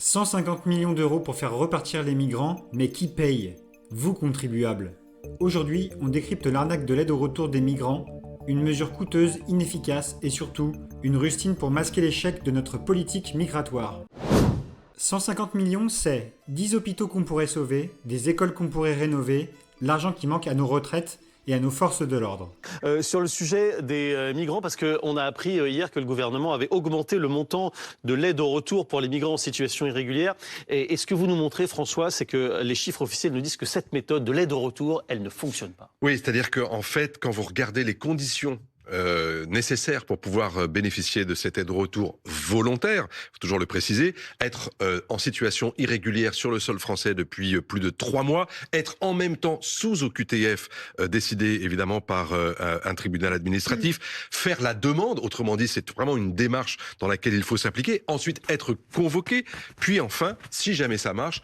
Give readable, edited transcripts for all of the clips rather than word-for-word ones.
150 millions d'euros pour faire repartir les migrants, mais qui paye? Vous, contribuables. Aujourd'hui, on décrypte l'arnaque de l'aide au retour des migrants, une mesure coûteuse, inefficace et surtout, une rustine pour masquer l'échec de notre politique migratoire. 150 millions, c'est 10 hôpitaux qu'on pourrait sauver, des écoles qu'on pourrait rénover, l'argent qui manque à nos retraites et à nos forces de l'ordre. Sur le sujet des migrants, parce qu'on a appris hier que le gouvernement avait augmenté le montant de l'aide au retour pour les migrants en situation irrégulière. Et ce que vous nous montrez, François, c'est que les chiffres officiels nous disent que cette méthode de l'aide au retour, elle ne fonctionne pas. Oui, c'est-à-dire qu'en fait, quand vous regardez les conditions nécessaires pour pouvoir bénéficier de cette aide au retour volontaire, faut toujours le préciser, être en situation irrégulière sur le sol français depuis plus de 3 mois, être en même temps sous OQTF décidé évidemment par un tribunal administratif, faire la demande, autrement dit c'est vraiment une démarche dans laquelle il faut s'impliquer, ensuite être convoqué, puis enfin, si jamais ça marche,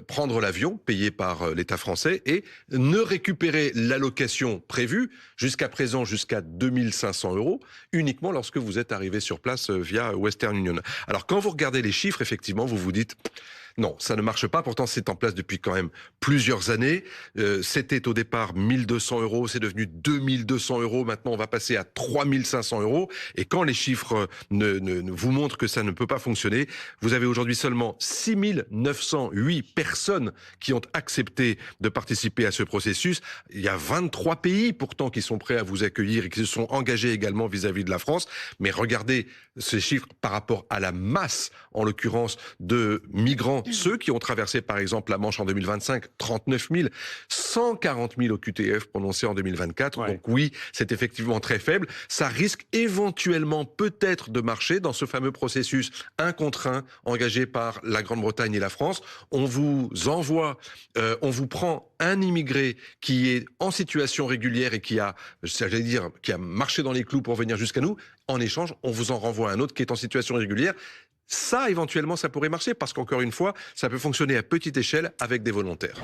prendre l'avion payé par l'État français et ne récupérer l'allocation prévue jusqu'à présent jusqu'à 2500 € uniquement lorsque vous êtes arrivé sur place via Western Union. Alors quand vous regardez les chiffres, effectivement, vous vous dites non, ça ne marche pas. Pourtant, c'est en place depuis quand même plusieurs années. C'était au départ 1200 €, c'est devenu 2200 €. Maintenant, on va passer à 3500 €. Et quand les chiffres ne vous montrent que ça ne peut pas fonctionner, vous avez aujourd'hui seulement 6908 personnes qui ont accepté de participer à ce processus. Il y a 23 pays pourtant qui sont prêts à vous accueillir et qui se sont engagés également vis-à-vis de la France. Mais regardez ces chiffres par rapport à la masse, en l'occurrence, de migrants. Ceux qui ont traversé, par exemple, la Manche en 2025, 39 000, 140 000 OQTF prononcés en 2024. Ouais. Donc oui, c'est effectivement très faible. Ça risque éventuellement peut-être de marcher dans ce fameux processus 1 contre 1 engagé par la Grande-Bretagne et la France. On vous envoie, on vous prend un immigré qui est en situation régulière et qui a, j'allais dire, qui a marché dans les clous pour venir jusqu'à nous. En échange, on vous en renvoie un autre qui est en situation irrégulière. Ça, éventuellement, ça pourrait marcher parce qu'encore une fois, ça peut fonctionner à petite échelle avec des volontaires.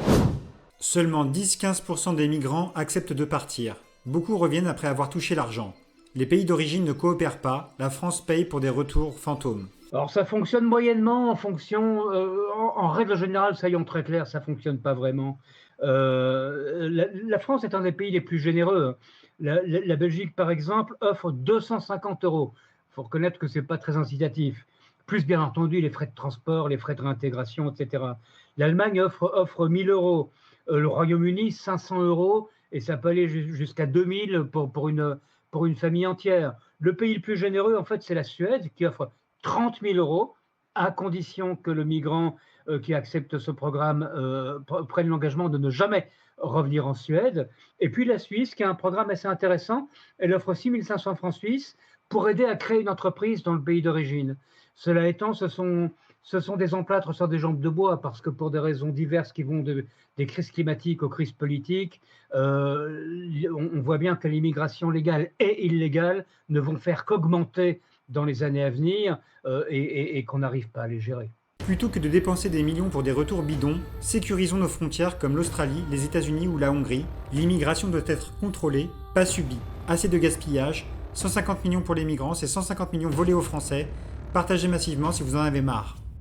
Seulement 10-15% des migrants acceptent de partir. Beaucoup reviennent après avoir touché l'argent. Les pays d'origine ne coopèrent pas, la France paye pour des retours fantômes. Alors ça fonctionne moyennement en fonction, en règle générale, soyons très clairs, ça ne fonctionne pas vraiment. La France est un des pays les plus généreux. La Belgique, par exemple, offre 250 €. Il faut reconnaître que ce n'est pas très incitatif. Plus bien entendu les frais de transport, les frais de réintégration, etc. L'Allemagne offre 1 000 €, le Royaume-Uni 500 € et ça peut aller jusqu'à 2 000 pour une famille entière. Le pays le plus généreux, en fait, c'est la Suède qui offre 30 000 € à condition que le migrant qui accepte ce programme prenne l'engagement de ne jamais revenir en Suède. Et puis la Suisse, qui a un programme assez intéressant, elle offre 6 500 francs suisses pour aider à créer une entreprise dans le pays d'origine. Cela étant, ce sont des emplâtres sur des jambes de bois parce que pour des raisons diverses qui vont des crises climatiques aux crises politiques, on voit bien que l'immigration légale et illégale ne vont faire qu'augmenter dans les années à venir et qu'on n'arrive pas à les gérer. Plutôt que de dépenser des millions pour des retours bidons, sécurisons nos frontières comme l'Australie, les États-Unis ou la Hongrie. L'immigration doit être contrôlée, pas subie. Assez de gaspillage. 150 millions pour les migrants, c'est 150 millions volés aux Français. Partagez massivement si vous en avez marre.